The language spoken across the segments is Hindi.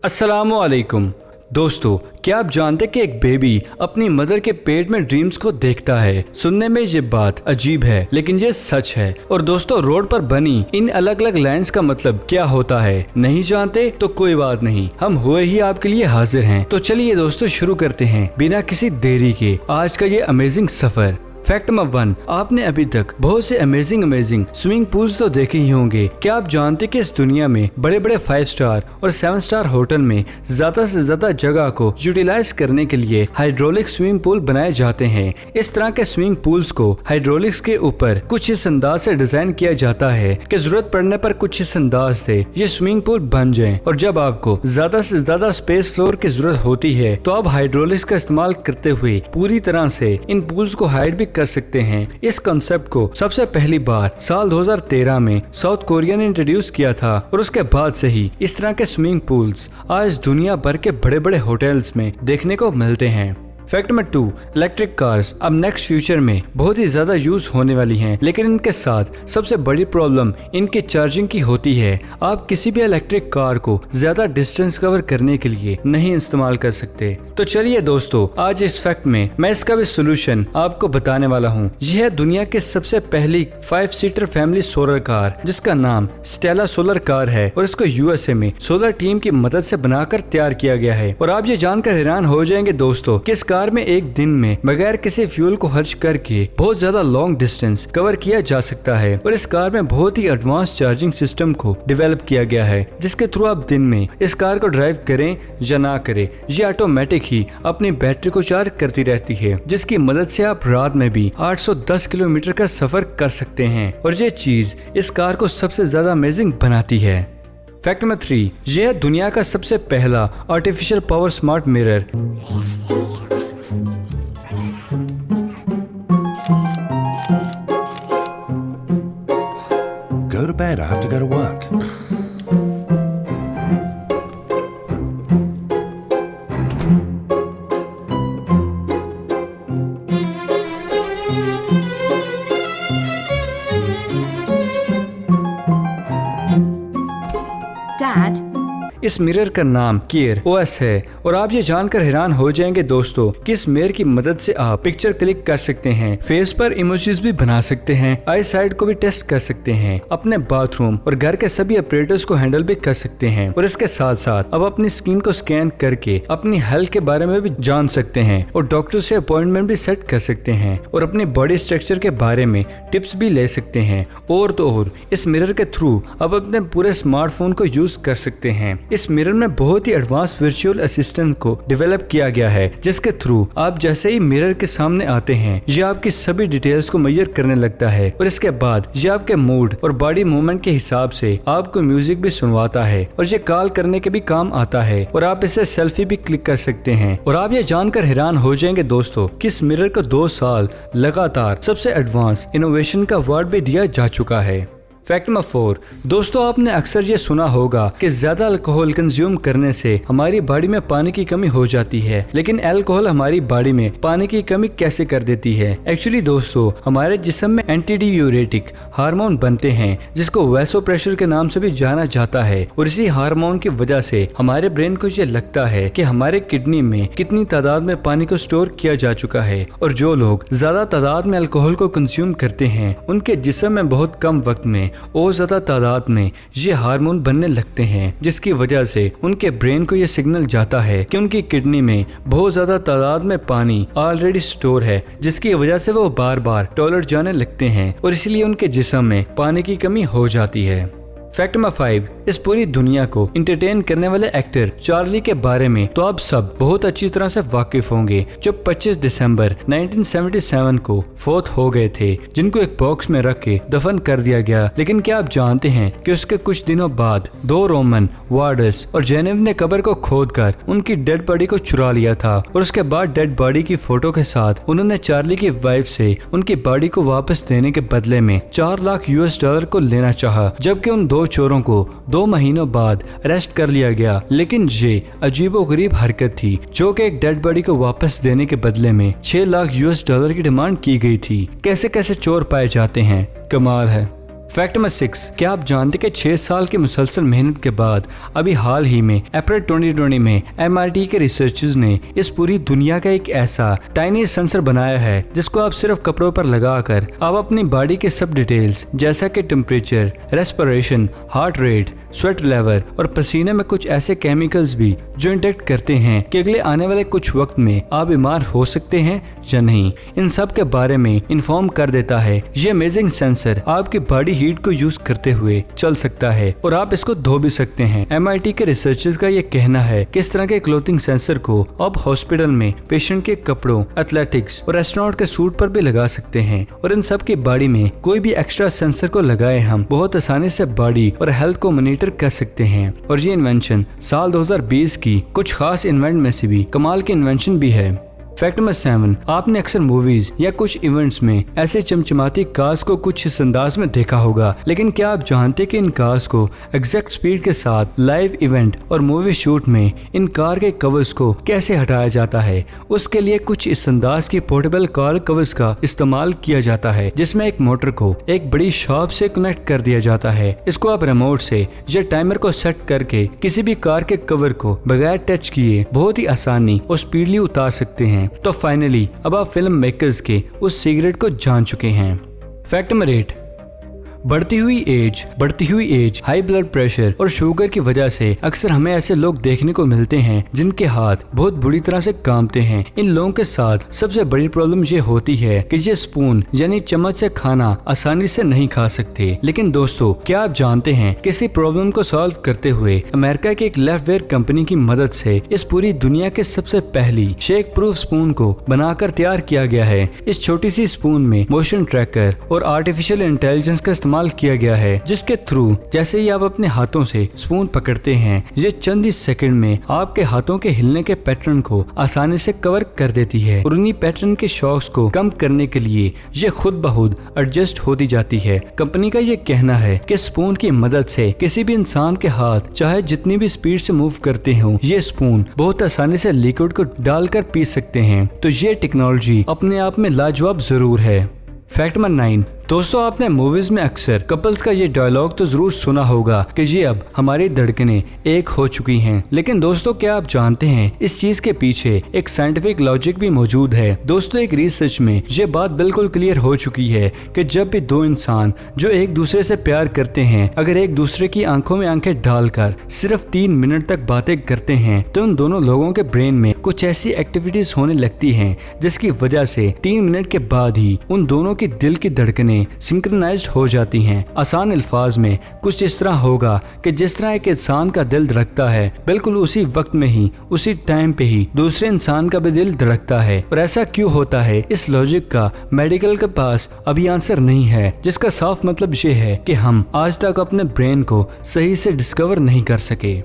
अस्सलामुअलैकुम दोस्तों, क्या आप जानते कि एक बेबी अपनी मदर के पेट में ड्रीम्स को देखता है। सुनने में ये बात अजीब है लेकिन ये सच है। और दोस्तों, रोड पर बनी इन अलग अलग लाइंस का मतलब क्या होता है नहीं जानते तो कोई बात नहीं, हम हुए ही आपके लिए हाजिर हैं। तो चलिए दोस्तों शुरू करते हैं बिना किसी देरी के आज का ये अमेजिंग सफर। फैक्ट नंबर 1, आपने अभी तक बहुत से अमेजिंग स्विमिंग पूल्स तो देखे ही होंगे। क्या आप जानते कि इस दुनिया में बड़े बड़े 5 स्टार और 7 स्टार होटल में ज्यादा से ज्यादा जगह को यूटिलाइज करने के लिए हाइड्रोलिक स्विमिंग पूल बनाए जाते हैं। इस तरह के स्विमिंग पूल्स को हाइड्रोलिक्स के ऊपर कुछ इस अंदाज से डिजाइन किया जाता है कि जरूरत पड़ने पर कुछ इस अंदाज से ये स्विमिंग पूल बन जाए। और जब आपको ज्यादा से ज्यादा स्पेस फ्लोर की जरूरत होती है तो आप हाइड्रोलिक्स का इस्तेमाल करते हुए पूरी तरह से इन पूल्स को हाइड भी कर सकते हैं। इस कॉन्सेप्ट को सबसे पहली बार साल 2013 में साउथ कोरिया ने इंट्रोड्यूस किया था और उसके बाद से ही इस तरह के स्विमिंग पूल्स आज दुनिया भर के बड़े बड़े होटल्स में देखने को मिलते हैं। फैक्ट नंबर 2, इलेक्ट्रिक कार्स अब नेक्स्ट फ्यूचर में बहुत ही ज्यादा यूज होने वाली हैं, लेकिन इनके साथ सबसे बड़ी प्रॉब्लम इनके चार्जिंग की होती है। आप किसी भी इलेक्ट्रिक कार को ज्यादा डिस्टेंस कवर करने के लिए नहीं इस्तेमाल कर सकते। तो चलिए दोस्तों, आज इस फैक्ट में मैं इसका भी सोल्यूशन आपको बताने वाला हूँ। यह है दुनिया की सबसे पहली 5 सीटर फैमिली सोलर कार, जिसका नाम स्टेला सोलर कार है और इसको यूएसए में सोलर टीम की मदद से बनाकर तैयार किया गया है। और आप ये जानकर हैरान हो जाएंगे दोस्तों कि इस कार में एक दिन में बगैर किसी फ्यूल को खर्च करके बहुत ज्यादा लॉन्ग डिस्टेंस कवर किया जा सकता है। और इस कार में बहुत ही एडवांस चार्जिंग सिस्टम को डेवलप किया गया है, जिसके थ्रू आप दिन में इस कार को ड्राइव करें या ना करें, ये ऑटोमेटिक ही अपनी बैटरी को चार्ज करती रहती है, जिसकी मदद से आप रात में भी 810 किलोमीटर का सफर कर सकते हैं। और ये चीज इस कार को सबसे ज्यादा अमेजिंग बनाती है। फैक्ट नंबर 3, यह है दुनिया का सबसे पहला artificial power smart mirror. Go to bed, I have to go to work. Dad, इस मिरर का नाम केयर ओएस है और आप ये जानकर हैरान हो जाएंगे दोस्तों कि इस मिरर की मदद से आप पिक्चर क्लिक कर सकते हैं, फेस पर इमोजीज भी बना सकते हैं, आई साइट को भी टेस्ट कर सकते हैं, अपने बाथरूम और घर के सभी ऑपरेटर्स को हैंडल भी कर सकते हैं। और इसके साथ साथ अब अपनी स्किन को स्कैन करके अपनी हेल्थ के बारे में भी जान सकते हैं और डॉक्टर से अपॉइंटमेंट भी सेट कर सकते हैं और अपनी बॉडी स्ट्रक्चर के बारे में टिप्स भी ले सकते हैं। और तो और इस मिरर के थ्रू अब अपने पूरे स्मार्टफोन को यूज कर सकते हैं। इस मिरर में बहुत ही एडवांस वर्चुअल असिस्टेंट को डेवलप किया गया है, जिसके थ्रू आप जैसे ही मिरर के सामने आते हैं ये आपकी सभी डिटेल्स को मेजर करने लगता है और इसके बाद ये आपके मूड और बॉडी मूवमेंट के हिसाब से आपको म्यूजिक भी सुनवाता है और ये कॉल करने के भी काम आता है। और आप इसे सेल्फी भी क्लिक कर सकते हैं। और आप ये जानकर हैरान हो जाएंगे दोस्तों कि इस मिरर को 2 साल लगातार सबसे एडवांस इनोवेशन का अवार्ड भी दिया जा चुका है। फैक्ट नंबर 4, दोस्तों आपने अक्सर ये सुना होगा कि ज्यादा अल्कोहल कंज्यूम करने से हमारी बॉडी में पानी की कमी हो जाती है, लेकिन अल्कोहल हमारी बॉडी में पानी की कमी कैसे कर देती है। एक्चुअली दोस्तों, हमारे जिस्म में एंटीडियूरेटिक हार्मोन बनते हैं जिसको वैसोप्रेशर के नाम से भी जाना जाता है। और इसी हार्मोन की वजह से हमारे ब्रेन को ये लगता है कि हमारे किडनी में कितनी तादाद में पानी को स्टोर किया जा चुका है। और जो लोग ज्यादा तादाद में अल्कोहल को कंज्यूम करते हैं उनके जिस्म में बहुत कम वक्त में और ज्यादा तादाद में ये हार्मोन बनने लगते हैं, जिसकी वजह से उनके ब्रेन को ये सिग्नल जाता है कि उनकी किडनी में बहुत ज्यादा तादाद में पानी ऑलरेडी स्टोर है, जिसकी वजह से वो बार बार टॉयलेट जाने लगते हैं और इसलिए उनके जिस्म में पानी की कमी हो जाती है। फैक्ट नंबर 5, इस पूरी दुनिया को इंटरटेन करने वाले एक्टर चार्ली के बारे में तो आप सब बहुत अच्छी तरह से वाकिफ होंगे, जो 25 दिसंबर 1977 को फौत हो गए थे, जिनको एक बॉक्स में रख के दफन कर दिया गया। लेकिन क्या आप जानते हैं कि उसके कुछ दिनों बाद 2 रोमन वार्डर्स और जेनेव ने कब्र को खोदकर उनकी डेड बॉडी को चुरा लिया था और उसके बाद डेड बॉडी की फोटो के साथ उन्होंने चार्ली की वाइफ से उनकी बॉडी को वापस देने के बदले में $4 लाख को लेना चाहा, जबकि उन 2 चोरों को 2 महीनों बाद अरेस्ट कर लिया गया। लेकिन ये अजीबोगरीब हरकत थी, जो कि एक डेड बॉडी को वापस देने के बदले में $6 लाख की डिमांड की गई थी। कैसे कैसे चोर पाए जाते हैं, कमाल है। फैक्ट नंबर 6, क्या आप जानते कि 6 साल की मुसलसल मेहनत के बाद अभी हाल ही में अप्रैल 2020 में MIT के रिसर्चर्स ने इस पूरी दुनिया का एक ऐसा टाइनी सेंसर बनाया है जिसको आप सिर्फ कपड़ों पर लगाकर आप अपनी बॉडी के सब डिटेल्स जैसा कि temperature, respiration, heart rate, sweat level और पसीने में कुछ ऐसे केमिकल्स भी जो इंडेक्ट करते हैं कि अगले आने वाले कुछ वक्त में आप बीमार हो सकते हैं या नहीं, इन सब के बारे में इन्फॉर्म कर देता है। ये अमेजिंग सेंसर आपकी बॉडी हीट को यूज करते हुए चल सकता है और आप इसको धो भी सकते हैं। MIT के रिसर्चर्स का ये कहना है कि इस तरह के क्लोथिंग सेंसर को आप हॉस्पिटल में पेशेंट के कपड़ों, एथलेटिक्स और एस्ट्रोनॉट के सूट पर भी लगा सकते हैं और इन सब की बॉडी में कोई भी एक्स्ट्रा सेंसर को लगाए हम बहुत आसानी से बॉडी और हेल्थ को मॉनिटर कर सकते हैं। और ये इन्वेंशन साल 2020 की कुछ खास इन्वेंट में से भी कमाल की इन्वेंशन भी है। फैक्ट नंबर 7, आपने अक्सर मूवीज या कुछ इवेंट्स में ऐसे चमचमाती कार्स को कुछ इस अंदाज में देखा होगा, लेकिन क्या आप जानते कि इन कार्स को एग्जैक्ट स्पीड के साथ लाइव इवेंट और मूवी शूट में इन कार के कवर्स को कैसे हटाया जाता है? उसके लिए कुछ इस अंदाज की पोर्टेबल कार कवर्स का इस्तेमाल किया जाता है जिसमें एक मोटर को एक बड़ी शॉप से कनेक्ट कर दिया जाता है। इसको आप रिमोट से या टाइमर को सेट करके किसी भी कार के कवर को बगैर टच किए बहुत ही आसानी और स्पीडली उतार सकते हैं। तो फाइनली अब आप फिल्म मेकर्स के उस सीक्रेट को जान चुके हैं। फैक्ट नंबर 8, बढ़ती हुई एज, हाई ब्लड प्रेशर और शुगर की वजह से अक्सर हमें ऐसे लोग देखने को मिलते हैं जिनके हाथ बहुत बुरी तरह से कांपते हैं। इन लोगों के साथ सबसे बड़ी प्रॉब्लम ये होती है कि ये स्पून यानी चम्मच से खाना आसानी से नहीं खा सकते। लेकिन दोस्तों, क्या आप जानते हैं कि इसी प्रॉब्लम को सॉल्व करते हुए अमेरिका की एक लेफ्टवेयर कंपनी की मदद से इस पूरी दुनिया के सबसे पहली शेक प्रूफ स्पून को बनाकर तैयार किया गया है। इस छोटी सी स्पून में मोशन ट्रैकर और आर्टिफिशियल इंटेलिजेंस का इस्तेमाल किया गया है, जिसके थ्रू जैसे ही आप अपने हाथों से स्पून पकड़ते हैं, ये चंद ही सेकंड में आपके हाथों के हिलने के पैटर्न को आसानी से कवर कर देती है और उन्हीं पैटर्न के शॉक्स को कम करने के लिए ये खुद ब खुद एडजस्ट होती जाती है। कंपनी का ये कहना है कि स्पून की मदद से किसी भी इंसान के हाथ चाहे जितनी भी स्पीड से मूव करते हो, ये स्पून बहुत आसानी से लिक्विड को डालकर पी सकते हैं। तो ये टेक्नोलॉजी अपने आप में लाजवाब जरूर है। फैक्ट नंबर 9, दोस्तों, आपने मूवीज में अक्सर कपल्स का ये डायलॉग तो जरूर सुना होगा कि ये अब हमारी धड़कनें एक हो चुकी हैं। लेकिन दोस्तों, क्या आप जानते हैं इस चीज के पीछे एक साइंटिफिक लॉजिक भी मौजूद है। दोस्तों, एक रिसर्च में ये बात बिल्कुल क्लियर हो चुकी है कि जब भी दो इंसान जो एक दूसरे से प्यार करते हैं अगर एक दूसरे की आंखों में आंखें डालकर सिर्फ 3 मिनट तक बातें करते हैं तो उन दोनों लोगों के ब्रेन में कुछ ऐसी एक्टिविटीज होने लगती हैं जिसकी वजह से 3 मिनट के बाद ही उन दोनों की दिल की धड़कनें सिंक्रोनाइज्ड हो जाती हैं। आसान अल्फाज में कुछ इस तरह होगा कि जिस तरह एक इंसान का दिल धड़कता है, बिल्कुल उसी वक्त में ही उसी टाइम पे ही दूसरे इंसान का भी दिल धड़कता है। और ऐसा क्यों होता है, इस लॉजिक का मेडिकल के पास अभी आंसर नहीं है, जिसका साफ मतलब ये है कि हम आज तक अपने ब्रेन को सही से डिस्कवर नहीं कर सके।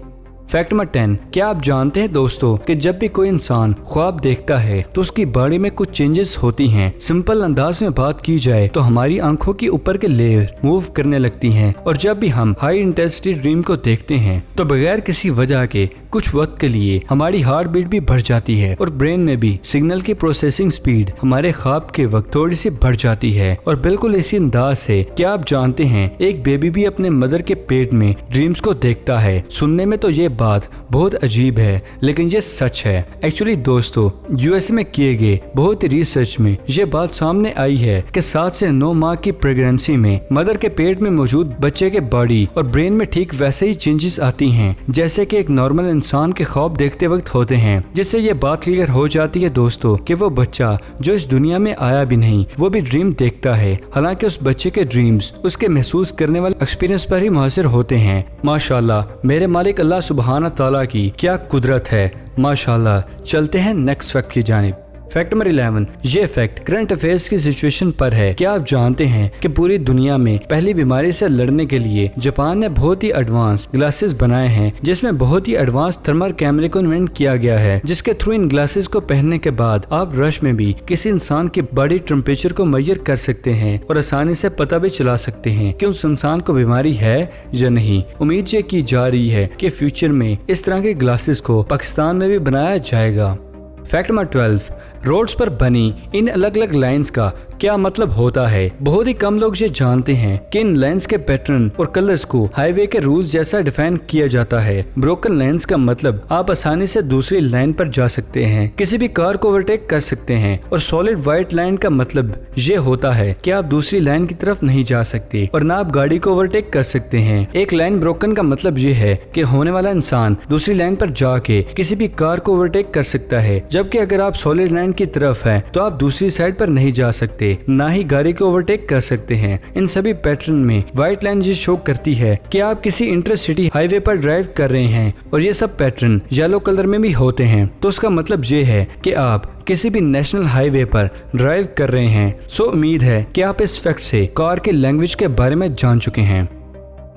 फैक्ट नंबर 10, क्या आप जानते हैं दोस्तों कि जब भी कोई इंसान ख्वाब देखता है तो उसकी बॉडी में कुछ चेंजेस होती हैं। सिंपल अंदाज में बात की जाए तो हमारी आंखों की ऊपर के लेयर मूव करने लगती हैं और जब भी हम हाई इंटेंसिटी ड्रीम को देखते हैं तो बगैर किसी वजह के कुछ वक्त के लिए हमारी हार्ट बीट भी बढ़ जाती है और ब्रेन में भी सिग्नल की प्रोसेसिंग स्पीड हमारे ख्वाब के वक्त थोड़ी सी बढ़ जाती है। और बिल्कुल इसी अंदाज से क्या आप जानते हैं एक बेबी भी अपने मदर के पेट में ड्रीम्स को देखता है। सुनने में तो ये बात बहुत अजीब है लेकिन ये सच है। एक्चुअली दोस्तों, यूएसए में किए गए बहुत ही रिसर्च में ये बात सामने आई है कि 7 से 9 माह की प्रेगनेंसी में मदर के पेट में मौजूद बच्चे के बॉडी और ब्रेन में ठीक वैसे ही चेंजेस आती हैं जैसे कि एक नॉर्मल इंसान के ख्वाब देखते वक्त होते हैं, जिससे ये बात क्लियर हो जाती है दोस्तों कि वो बच्चा जो इस दुनिया में आया भी नहीं वो भी ड्रीम देखता है। हालांकि उस बच्चे के ड्रीम्स उसके महसूस करने वाले एक्सपीरियंस पर ही मुहासिर होते हैं। माशाल्लाह, मेरे मालिक अल्लाह सुब्हाना ताला की क्या कुदरत है। माशाल्लाह। चलते हैं नेक्स्ट फैक्ट की जानिब। फैक्ट नंबर 11, ये फैक्ट करंट अफेयर्स की सिचुएशन पर है। क्या आप जानते हैं कि पूरी दुनिया में पहली बीमारी से लड़ने के लिए जापान ने बहुत ही एडवांस ग्लासेस बनाए हैं जिसमें बहुत ही एडवांस थर्मल कैमरे को इन्वेंट किया गया है, जिसके थ्रू इन ग्लासेस को पहनने के बाद आप रश में भी किसी इंसान की बॉडी टेम्परेचर को मेजर कर सकते हैं और आसानी से पता भी चला सकते हैं कि उस इंसान को बीमारी है या नहीं। उम्मीद ये की जा रही है कि फ्यूचर में इस तरह के ग्लासेस को पाकिस्तान में भी बनाया जाएगा। फैक्ट नंबर 12, रोड्स पर बनी इन अलग अलग लाइंस का क्या मतलब होता है। बहुत ही कम लोग ये जानते हैं कि इन लाइंस के पैटर्न और कलर्स को हाईवे के रूल्स जैसा डिफाइन किया जाता है। ब्रोकन लाइंस का मतलब आप आसानी से दूसरी लाइन पर जा सकते हैं, किसी भी कार को ओवरटेक कर सकते हैं। और सॉलिड व्हाइट लाइन का मतलब ये होता है कि आप दूसरी लाइन की तरफ नहीं जा सकते और ना आप गाड़ी को ओवरटेक कर सकते हैं। एक लाइन ब्रोकन का मतलब ये है कि होने वाला इंसान दूसरी लाइन पर जाके किसी भी कार को ओवरटेक कर सकता है, जबकि अगर आप सॉलिड लाइन की तरफ हैं तो आप दूसरी साइड पर नहीं जा सकते, ना ही गाड़ी को ओवरटेक कर सकते हैं। इन सभी पैटर्न में व्हाइट लाइन ये शो करती है कि आप किसी इंटरसिटी हाईवे पर ड्राइव कर रहे हैं और ये सब पैटर्न येलो कलर में भी होते हैं, तो उसका मतलब ये है कि आप किसी भी नेशनल हाईवे पर ड्राइव कर रहे हैं। सो उम्मीद है कि आप इस फैक्ट से कार की लैंग्वेज के बारे में जान चुके हैं।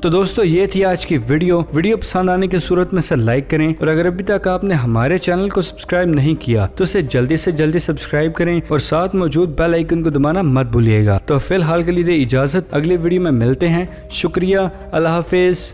तो दोस्तों ये थी आज की वीडियो पसंद आने की सूरत में इसे लाइक करें और अगर अभी तक आपने हमारे चैनल को सब्सक्राइब नहीं किया तो इसे जल्दी से जल्दी सब्सक्राइब करें और साथ मौजूद बेल आइकन को दबाना मत भूलिएगा। तो फिलहाल के लिए इजाजत, अगली वीडियो में मिलते हैं। शुक्रिया, अल्लाह हाफिज।